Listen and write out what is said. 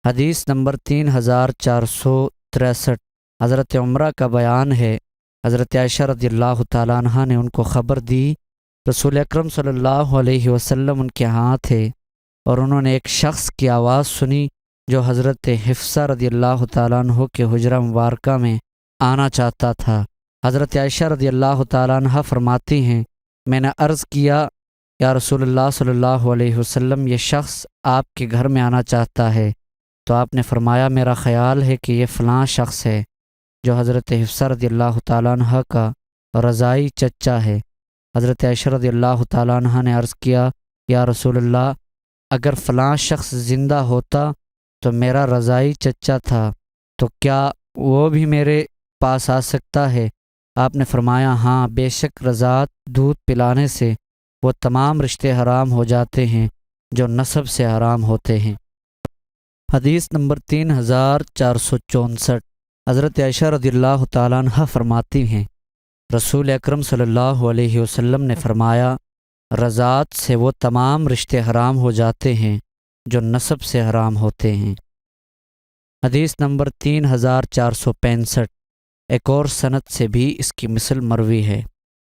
حدیث نمبر 3463، حضرت عمرہ کا بیان ہے، حضرت عائشہ رضی اللہ تعالیٰ عنہ نے ان کو خبر دی، رسول اکرم صلی اللہ علیہ وسلم ان کے ہاں تھے اور انہوں نے ایک شخص کی آواز سنی جو حضرت حفصہ رضی اللہ تعالیٰ عنہ کے حجرہ مبارکہ میں آنا چاہتا تھا۔ حضرت عائشہ رضی اللہ تعالیٰ عنہ فرماتی ہیں، میں نے عرض کیا، یا رسول اللہ صلی اللہ علیہ وسلم، یہ شخص آپ کے گھر میں آنا چاہتا ہے، تو آپ نے فرمایا، میرا خیال ہے کہ یہ فلاں شخص ہے جو حضرت حفصہ رضی اللہ تعالیٰ عنہ کا رضائی چچا ہے۔ حضرت عائشہ رضی اللہ تعالیٰ عنہ نے عرض کیا، یا رسول اللہ، اگر فلاں شخص زندہ ہوتا تو میرا رضائی چچا تھا، تو کیا وہ بھی میرے پاس آ سکتا ہے؟ آپ نے فرمایا، ہاں، بے شک رضاعت دودھ پلانے سے وہ تمام رشتے حرام ہو جاتے ہیں جو نسب سے حرام ہوتے ہیں۔ حدیث نمبر 3464، حضرت عائشہ رضی اللہ تعالیٰ عنہ فرماتی ہیں، رسول اکرم صلی اللہ علیہ وسلم نے فرمایا، رضاعت سے وہ تمام رشتے حرام ہو جاتے ہیں جو نسب سے حرام ہوتے ہیں۔ حدیث نمبر 3465، ایک اور سند سے بھی اس کی مثل مروی ہے۔